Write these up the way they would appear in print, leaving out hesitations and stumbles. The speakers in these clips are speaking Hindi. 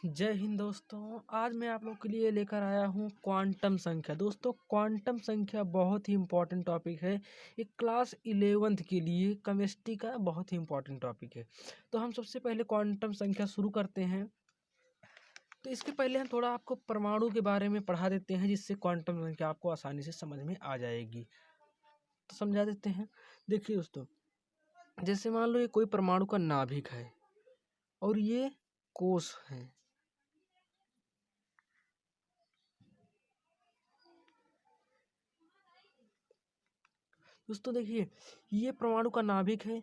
जय हिंद दोस्तों। आज मैं आप लोग के लिए लेकर आया हूँ क्वांटम संख्या। दोस्तों, क्वांटम संख्या बहुत ही इम्पोर्टेंट टॉपिक है। एक क्लास 11th के लिए केमिस्ट्री का बहुत ही इम्पोर्टेंट टॉपिक है। तो हम सबसे पहले क्वांटम संख्या शुरू करते हैं। तो इसके पहले हम थोड़ा आपको परमाणु के बारे में पढ़ा देते हैं, जिससे क्वांटम संख्या आपको आसानी से समझ में आ जाएगी। तो समझा देते हैं। देखिए दोस्तों, जैसे मान लो ये कोई परमाणु का नाभिक है और ये कोश है। दोस्तों देखिए, ये परमाणु का नाभिक है,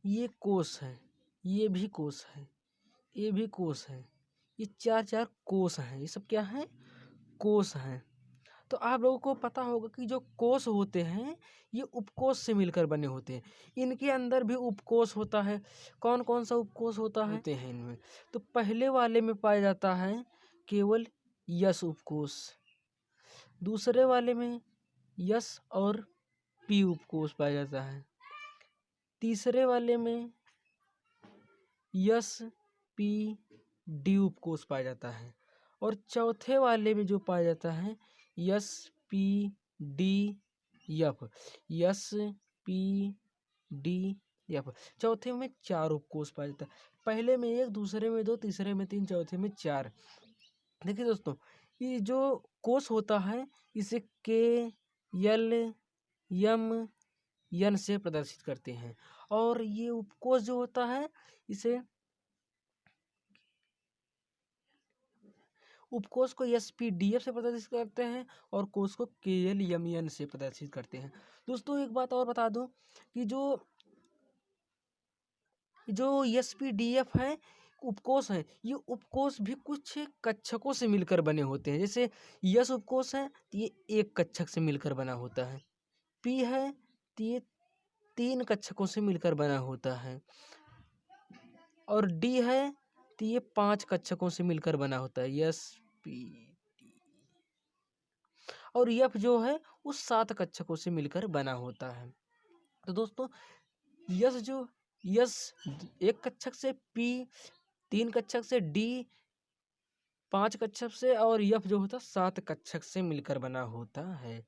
ये कोश है, ये भी कोश है, ये भी कोश है। ये चार चार कोश हैं। ये सब क्या है? कोश हैं। तो आप लोगों को पता होगा कि जो कोश होते हैं ये उपकोष से मिलकर बने होते हैं। इनके अंदर भी उपकोष होता है। कौन कौन सा उपकोष होता है? होते हैं इनमें। तो पहले वाले में पाया जाता है केवल यस उपकोष, दूसरे वाले में यस और पी उपकोष पाया जाता है, तीसरे वाले में यस पी डी उपकोष पाया जाता है, और चौथे वाले में जो पाया जाता है yes P D F. Yes P D F. चौथे में चार उपकोष पाया जाता है। पहले में एक, दूसरे में दो, तीसरे में तीन, चौथे में चार। देखिए दोस्तों, ये जो कोष होता है इसे के एल एम एन से प्रदर्शित करते हैं, और ये उपकोष जो होता है इसे उपकोष को एसपीडीएफ से प्रदर्शित करते हैं और कोष को केएलएमएन से प्रदर्शित करते हैं। दोस्तों एक बात और बता दूं कि जो एसपीडीएफ है उपकोष है, ये उपकोष भी कुछ कक्षकों से मिलकर बने होते हैं। जैसे यस उपकोष है तो ये एक कक्षक से मिलकर बना होता है, पी है तो ये तीन कक्षकों से मिलकर बना होता है, और डी है तो ये पांच कक्षकों से मिलकर बना होता है। यस पी, और यफ जो है उस सात कक्षकों से मिलकर बना होता है। तो दोस्तों यस एक कक्षक से, पी तीन कक्षक से, डी पांच कक्षक से, और यफ जो होता सात कक्षक से मिलकर बना होता है,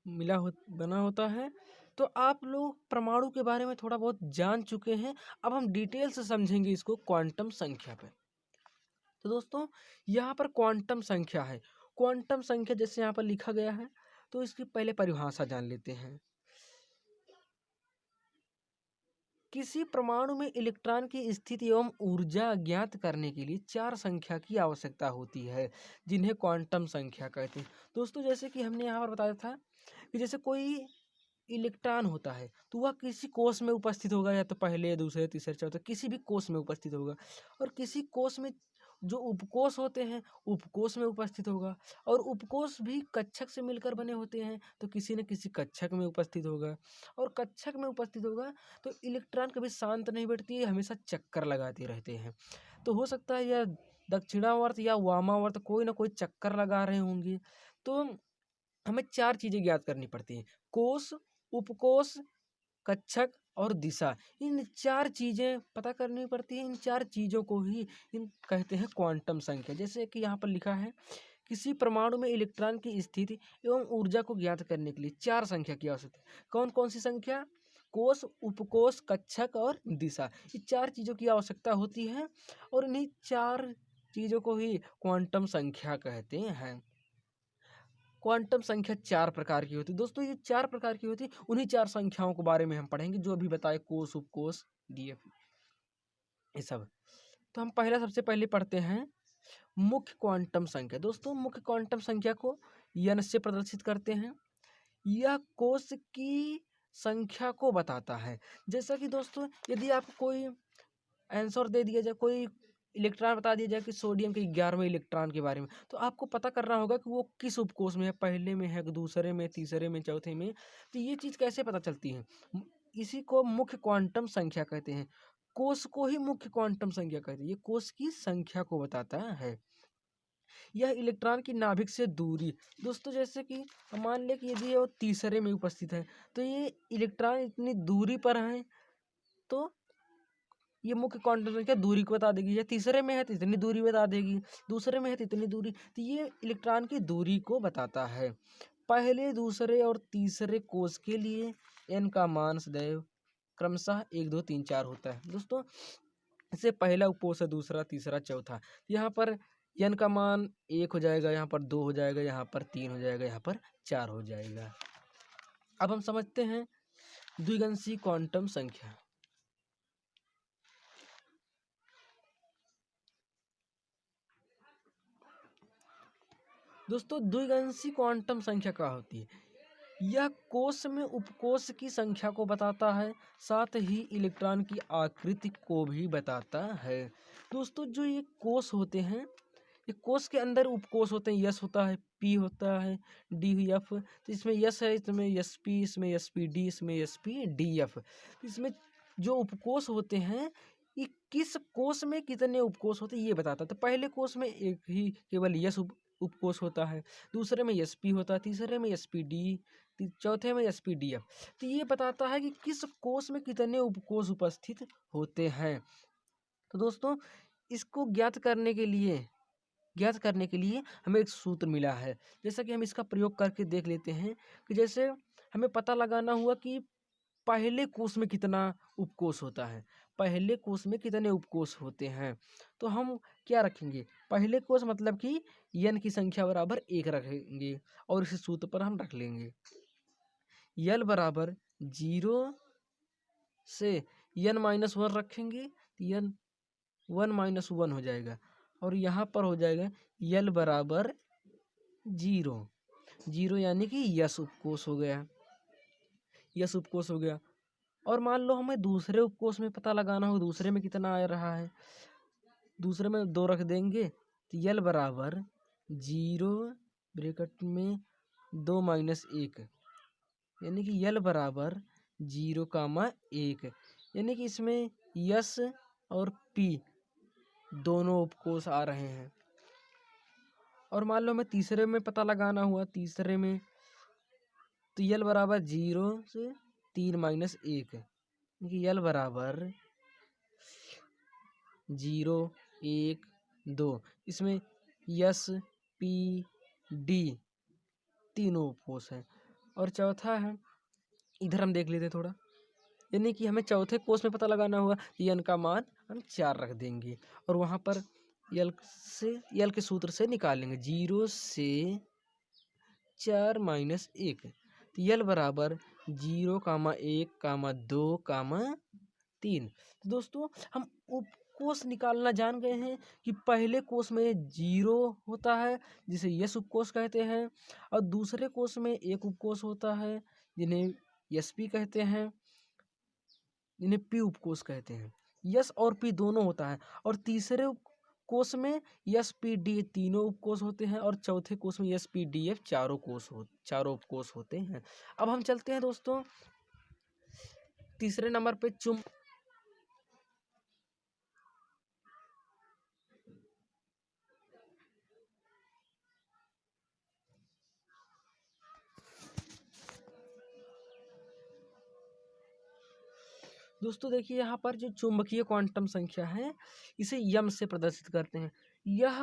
बना होता है। तो आप लोग परमाणु के बारे में थोड़ा बहुत जान चुके हैं। अब हम डिटेल से समझेंगे इसको क्वांटम संख्या पे। तो दोस्तों यहाँ पर क्वांटम संख्या है। क्वांटम संख्या जैसे यहाँ पर लिखा गया है, तो इसकी पहले परिभाषा जान लेते हैं। किसी परमाणु में इलेक्ट्रॉन की स्थिति एवं ऊर्जा ज्ञात करने के लिए चार संख्या की आवश्यकता होती है, जिन्हें क्वांटम संख्या कहते हैं। दोस्तों जैसे कि हमने यहाँ पर बताया था कि जैसे कोई इलेक्ट्रॉन होता है तो वह किसी कोष में उपस्थित होगा, या तो पहले, दूसरे, तीसरे, चौथे किसी भी कोष में उपस्थित होगा, और किसी कोष में जो उपकोष होते हैं उपकोष में उपस्थित होगा, और उपकोष भी कक्षक से मिलकर बने होते हैं तो किसी न किसी कक्षक में उपस्थित होगा, और कक्षक में उपस्थित होगा तो इलेक्ट्रॉन कभी शांत नहीं बैठती है, हमेशा चक्कर लगाते रहते हैं। तो हो सकता है यह दक्षिणावर्त या वामावर्त कोई ना कोई चक्कर लगा रहे होंगे। तो हमें चार चीजें ज्ञात करनी पड़ती हैं: कोष, उपकोष, कक्षक और दिशा। इन चार चीजें पता करनी पड़ती हैं। इन चार चीजों को ही इन कहते हैं क्वांटम संख्या। जैसे कि यहाँ पर लिखा है, किसी परमाणु में इलेक्ट्रॉन की स्थिति एवं ऊर्जा को ज्ञात करने के लिए चार संख्या की आवश्यकता है। कौन कौन सी संख्या? कोष, उपकोष, कक्षक और दिशा। ये चार चीजों की आवश्यकता होती है, और इन्हीं चार चीजों को ही क्वांटम संख्या कहते हैं। क्वांटम संख्या चार प्रकार की होती है। दोस्तों ये चार प्रकार की होती है, उन्हीं चार संख्याओं के बारे में हम पढ़ेंगे जो अभी बताए, कोष, उपकोष, डीएफ, ये सब। तो हम सबसे पहले पढ़ते हैं मुख्य क्वांटम संख्या। दोस्तों मुख्य क्वांटम संख्या को एन से प्रदर्शित करते हैं। यह कोष की संख्या को बताता है। जैसा कि दोस्तों यदि आपको कोई आंसर दे दिया जाए, कोई इलेक्ट्रॉन बता दिया जाए कि सोडियम के 11वें इलेक्ट्रॉन के बारे में, तो आपको पता करना होगा कि वो किस उपकोष में है, पहले में है, दूसरे में, तीसरे में, चौथे में। तो ये चीज़ कैसे पता चलती है? इसी को मुख्य क्वांटम संख्या कहते हैं। कोष को ही मुख्य क्वांटम संख्या कहते हैं। ये कोष की संख्या को बताता है। यह इलेक्ट्रॉन की नाभिक से दूरी। दोस्तों जैसे कि मान लें कि यदि वो तीसरे में उपस्थित है तो ये इलेक्ट्रॉन इतनी दूरी पर है, तो ये मुख्य क्वांटम संख्या दूरी को बता देगी, या तीसरे में है तो इतनी दूरी बता देगी, दूसरे में है तो इतनी दूरी। तो ये इलेक्ट्रॉन की दूरी को बताता है। पहले, दूसरे और तीसरे कोष के लिए n का मान सदैव क्रमशः 1 2 3 4 होता है। दोस्तों इससे पहला उपकोष है, दूसरा, तीसरा, चौथा। यहाँ पर n का मान 1 हो जाएगा, यहाँ पर 2 हो जाएगा, यहाँ पर 3 हो जाएगा, यहाँ पर 4 हो जाएगा। अब हम समझते हैं द्विगंशी क्वांटम संख्या। दोस्तों द्विगंशी क्वांटम संख्या क्या होती है? यह कोष में उपकोष की संख्या को बताता है, साथ ही इलेक्ट्रॉन की आकृति को भी बताता है। दोस्तों जो ये कोष होते हैं, ये कोष के अंदर उपकोष होते हैं, यस होता है, पी होता है, डी एफ। तो इसमें यस है, इसमें एस पी, इसमें एस पी डी, इसमें एस पी डी एफ। इसमें जो उपकोष होते हैं, ये किस कोष में कितने उपकोष होते हैं ये बताता है। तो पहले कोष में एक ही केवल यस उपकोष होता है, दूसरे में एस पी होता है, तीसरे में एस पी डी, चौथे में एस पी डी एफ। तो ये बताता है कि किस कोष में कितने उपकोष उपस्थित होते हैं। तो दोस्तों इसको ज्ञात करने के लिए हमें एक सूत्र मिला है। जैसा कि हम इसका प्रयोग करके देख लेते हैं कि जैसे हमें पता लगाना हुआ कि पहले कोष में कितना उपकोष होता है, पहले कोष में कितने उपकोष होते हैं। तो हम क्या रखेंगे, पहले कोष मतलब कि n की संख्या बराबर 1 रखेंगे, और इस सूत्र पर हम रख लेंगे l बराबर 0 से n-1 रखेंगे, n 1 - 1 हो जाएगा, और यहाँ पर हो जाएगा l बराबर 0 यानी कि यस उपकोष हो गया, यस उपकोष हो गया। और मान लो हमें दूसरे उपकोष में पता लगाना हो, दूसरे में कितना आ रहा है, दूसरे में 2 रख देंगे, तो l बराबर 0 ब्रैकेट में 2 - 1 यानी कि l बराबर 0,1, यानी कि इसमें यस और पी दोनों उपकोष आ रहे हैं। और मान लो हमें तीसरे में पता लगाना हुआ, तीसरे में तो l बराबर 0 से 3 - 1 यानी l बराबर 0 1 2, इसमें यस पी डी तीनों उपकोष हैं। और चौथा है, इधर हम देख लेते हैं थोड़ा, यानी कि हमें चौथे कोष में पता लगाना हुआ, n का मान हम 4 रख देंगे, और वहाँ पर l के सूत्र से निकालेंगे 0 से 4 - 1, तो l बराबर 0, 1, 2, 3। तो दोस्तों हम उपकोष निकालना जान गए हैं कि पहले कोष में 0 होता है जिसे यस उपकोष कहते हैं, और दूसरे कोष में एक उपकोष होता है जिन्हें एस पी कहते हैं, जिन्हें पी उपकोष कहते हैं। यस और पी दोनों होता है, और तीसरे कोष में एस पी डी तीनों उपकोष होते हैं, और चौथे कोष में एस पी डी एफ चारों उपकोष होते हैं। अब हम चलते हैं दोस्तों तीसरे नंबर पे दोस्तों देखिए यहाँ पर जो चुंबकीय क्वांटम संख्या है, इसे यम से प्रदर्शित करते हैं। यह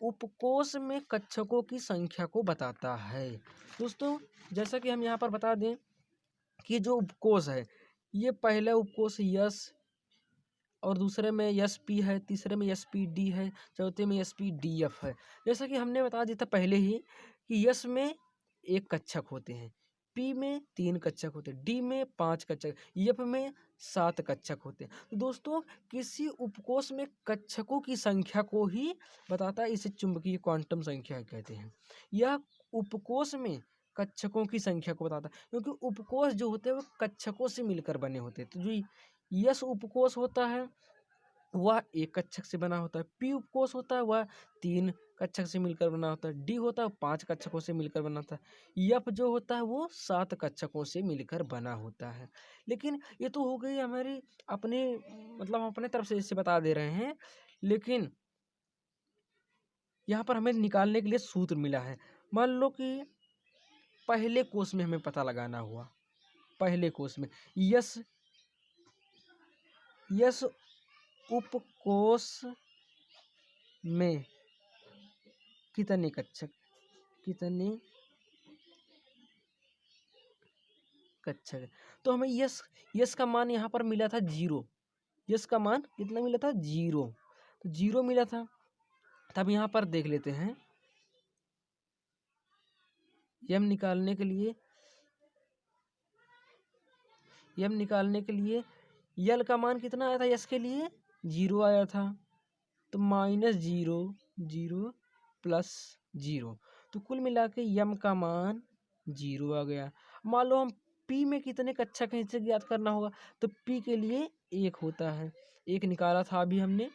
उपकोष में कक्षकों की संख्या को बताता है। दोस्तों जैसा कि हम यहाँ पर बता दें कि जो उपकोष है, ये पहला उपकोष यस, और दूसरे में एस पी है, तीसरे में एस पी डी है, चौथे में एस पी डी एफ है। जैसा कि हमने बता दिया था पहले ही कि यस में 1 कक्षक होते हैं, पी में 3 कक्षक होते हैं, डी में 5 कक्षक, एफ में 7 कक्षक होते हैं। तो दोस्तों किसी उपकोष में कक्षकों की संख्या को ही बताता है, इसे चुंबकीय क्वांटम संख्या कहते हैं। यह उपकोष में कक्षकों की संख्या को बताता है, क्योंकि उपकोष जो होते हैं वो कक्षकों से मिलकर बने होते हैं। तो जो यस उपकोष होता है वह 1 कक्षक से बना होता है, पी उपकोष होता है वह 3 कक्षक से मिलकर बना होता है, डी होता है 5 कक्षकों से मिलकर बना होता है, एफ जो होता है वो 7 कक्षकों से मिलकर बना होता है। लेकिन ये तो हो गई हमारी अपने मतलब हम अपने तरफ से इसे बता दे रहे हैं, लेकिन यहाँ पर हमें निकालने के लिए सूत्र मिला है। मान लो कि पहले कोष में हमें पता लगाना हुआ, पहले कोष में यस उपकोष में कितने कक्षक है। तो हमें यस का मान यहाँ पर मिला था 0। यस का मान कितना मिला था? 0। तो 0 मिला था। तब यहाँ पर देख लेते हैं, यम निकालने के लिए यल का मान कितना आया था? यस के लिए 0 आया था। तो -0 0 प्लस 0, तो कुल मिला के यम का मान 0 आ गया। मान लो हम पी में कितने कक्षक हैं इसे ज्ञात करना होगा। तो पी के लिए 1 होता है, 1 निकाला था अभी हमने,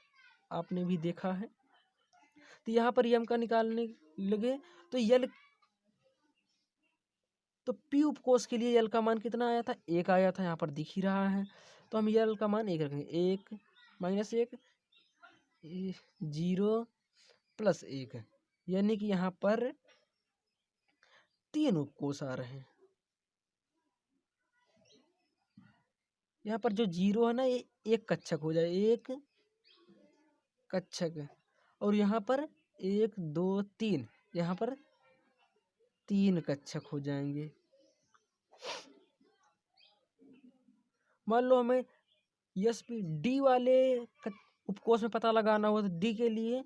आपने भी देखा है। तो यहाँ पर यम का निकालने लगे तो पी उपकोष के लिए यल का मान कितना आया था? 1 आया था, यहाँ पर दिख ही रहा है। तो हम यल का मान 1 रखेंगे। 1 -1 0 प्लस 1, यानी कि यहाँ पर 3 उपकोष आ रहे हैं। यहाँ पर जो 0 है ना, ये 1 कक्षक हो जाए, 1 कक्षक है। और यहाँ पर 1 2 3, यहाँ पर 3 कक्षक हो जाएंगे। मान लो हमें डी वाले उपकोष में पता लगाना हो, तो डी के लिए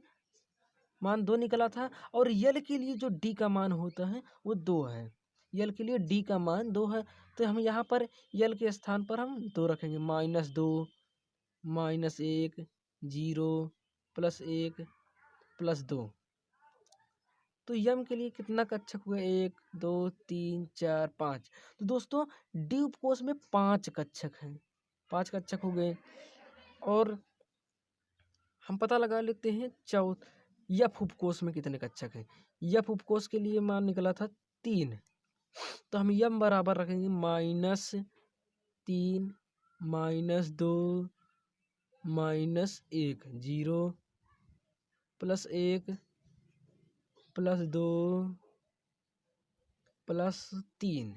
मान 2 निकला था, और यल के लिए जो डी का मान होता है वो 2 है। यल के लिए डी का मान 2 है। तो हम यहाँ पर यल के स्थान पर हम 2 रखेंगे। -2 -1 0 प्लस 1 प्लस 2। तो यम के लिए कितना कक्षक हुए? 1 2 3 4 5। तो दोस्तों डी उपकोष में 5 कक्षक हैं, 5 कक्षक हो गए। और हम पता लगा लेते हैं यफ उपकोष में कितने कक्षक हैं। यफ उपकोष के लिए मान निकला था 3। तो हम यम बराबर रखेंगे -3 -2 -1 0 प्लस 1 प्लस 2 प्लस 3।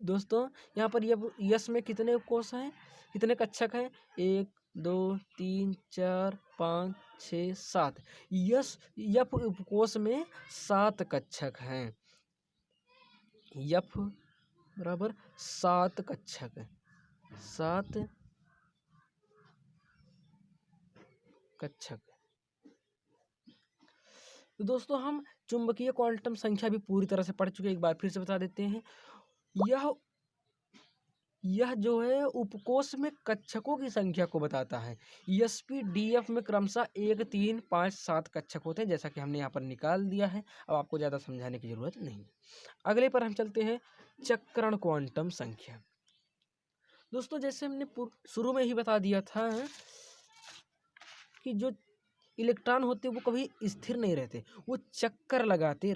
दोस्तों यहाँ पर यस में कितने उपकोष हैं, कितने कक्षक हैं? 1 2 3 4 5 6 7। यफ उपकोष में 7 कक्षक हैं। यफ बराबर 7 कक्षक, 7 कक्षक। तो दोस्तों हम चुंबकीय क्वांटम संख्या भी पूरी तरह से पढ़ चुके हैं, एक बार फिर से बता देते हैं। यह जो है उपकोष में कक्षकों की संख्या को बताता है। एसपी डीएफ में क्रमशः 1 3 5 7 कक्षक होते हैं, जैसा कि हमने यहाँ पर निकाल दिया है। अब आपको ज़्यादा समझाने की जरूरत नहीं। अगले पर हम चलते हैं, चक्रण क्वांटम संख्या। दोस्तों जैसे हमने शुरू में ही बता दिया था कि जो इलेक्ट्रॉन होते हैं वो कभी स्थिर नहीं रहते, वो चक्कर लगाते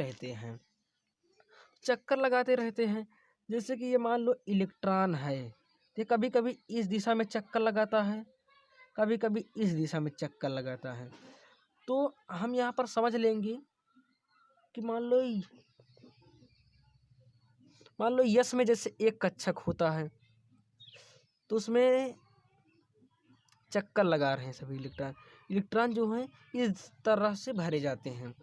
रहते हैं। जैसे कि ये मान लो इलेक्ट्रॉन है, ये कभी कभी इस दिशा में चक्कर लगाता है, कभी कभी इस दिशा में चक्कर लगाता है। तो हम यहाँ पर समझ लेंगे कि मान लो यस में जैसे एक कक्षक होता है, तो उसमें चक्कर लगा रहे हैं सभी इलेक्ट्रॉन जो हैं इस तरह से भरे जाते हैं।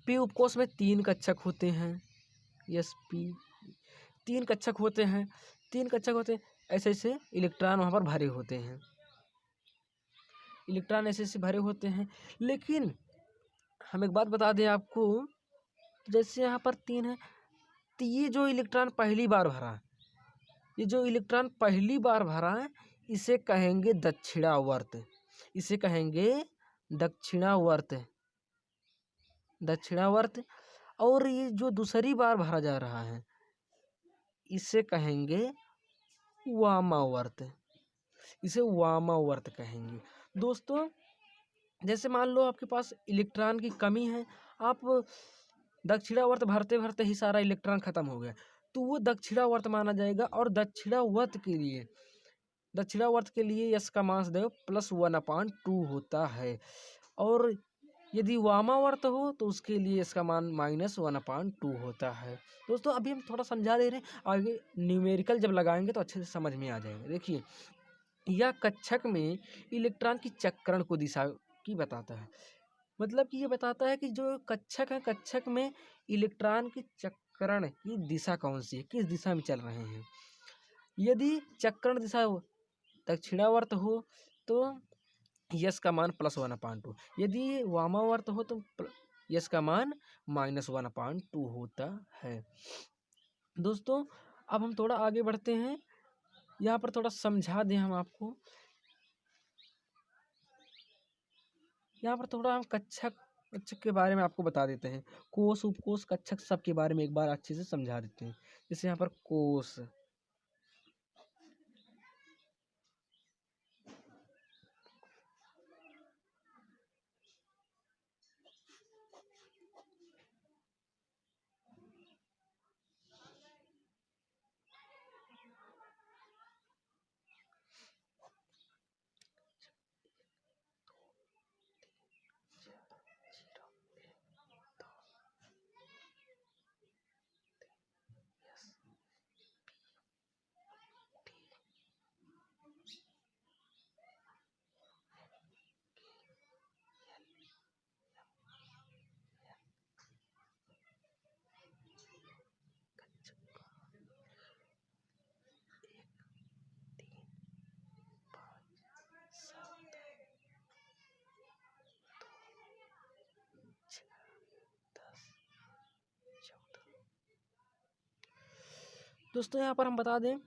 पी उपकोष में 3 कक्षक होते हैं। यस पी 3 कक्षक होते हैं, ऐसे ऐसे इलेक्ट्रॉन वहाँ पर भरे होते हैं। लेकिन हम एक बात बता दें आपको, जैसे यहाँ पर 3 है, तो ये जो इलेक्ट्रॉन पहली बार भरा है, इसे कहेंगे दक्षिणावर्त। और ये जो दूसरी बार भरा जा रहा है, इसे कहेंगे वामावर्त कहेंगे। दोस्तों जैसे मान लो आपके पास इलेक्ट्रॉन की कमी है, आप दक्षिणावर्त भरते भरते ही सारा इलेक्ट्रॉन खत्म हो गया, तो वो दक्षिणावर्त माना जाएगा। और दक्षिणावर्त के लिए यस का मान +1/2 होता है। और यदि वामावर्त हो तो उसके लिए इसका मान -1/2 होता है। दोस्तों अभी हम थोड़ा समझा दे रहे हैं, आगे न्यूमेरिकल जब लगाएंगे तो अच्छे से समझ में आ जाएगा। देखिए या कक्षक में इलेक्ट्रॉन की चक्रण को दिशा की बताता है। मतलब कि ये बताता है कि जो कक्षक है, कक्षक में इलेक्ट्रॉन की चक्रण की दिशा कौन सी है, किस दिशा में चल रहे हैं। यदि चक्रण दिशा दक्षिणावर्त हो तो यस का मान +1/2, यदि वामावर्त हो तो यस का मान -1/2 होता है। दोस्तों अब हम थोड़ा आगे बढ़ते हैं, यहाँ पर थोड़ा समझा दें हम आपको। यहाँ पर थोड़ा हम कक्षक कक्षक के बारे में आपको बता देते हैं। कोष, उपकोष, कक्षक सब के बारे में एक बार अच्छे से समझा देते हैं। जैसे यहाँ पर कोष, दोस्तों यहाँ पर हम बता दें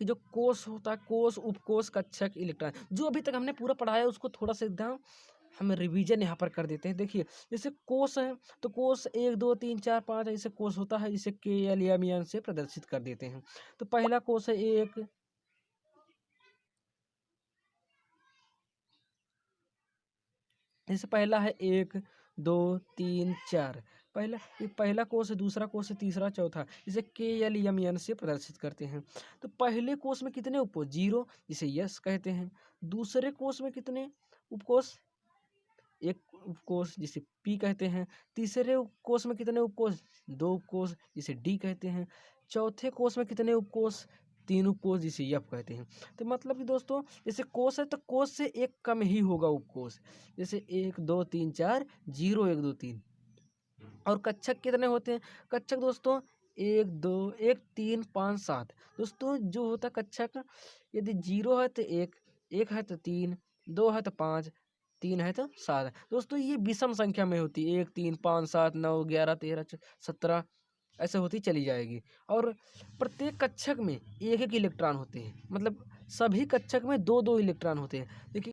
कि जो कोष होता है, कोष, उपकोष, कक्षक, इलेक्ट्रॉन, जो अभी तक हमने पूरा पढ़ाया उसको थोड़ा सा एकदम हम रिवीजन यहाँ पर कर देते हैं। देखिए जैसे कोष है तो कोष 1 2 3 4 5 ऐसे कोष होता है, इसे KL या MN से प्रदर्शित कर देते हैं। तो पहला कोष है 1, जैसे पहला है 1 2 3 4, पहला कोष है, दूसरा कोष है, तीसरा, चौथा, इसे KL MN से प्रदर्शित करते हैं। तो पहले कोष में कितने उपकोष, 0, जिसे यस कहते हैं। दूसरे कोष में कितने उपकोष, एक उपकोष, जिसे P कहते हैं। तीसरे कोष में कितने उपकोष, 2 उपकोष, जिसे D कहते हैं। चौथे कोष में कितने उपकोष, 3 उपकोष, जिसे F कहते हैं। तो मतलब कि दोस्तों जैसे कोष है तो कोष से एक कम ही होगा उपकोष, जैसे 1 2 3 4, 0 1 2 3। और कक्षक कितने होते हैं, कक्षक दोस्तों 1 2 1 3 5 7। दोस्तों जो होता है कक्षक, यदि 0 है तो 1, 1 है तो 3, 2 है तो 5, 3 है तो 7। दोस्तों ये विषम संख्या में होती है, 1 3 5 7 9 11 13 17 ऐसे होती चली जाएगी। और प्रत्येक कक्षक में एक एक इलेक्ट्रॉन होते हैं, मतलब सभी कक्षक में 2 2 इलेक्ट्रॉन होते हैं। देखिए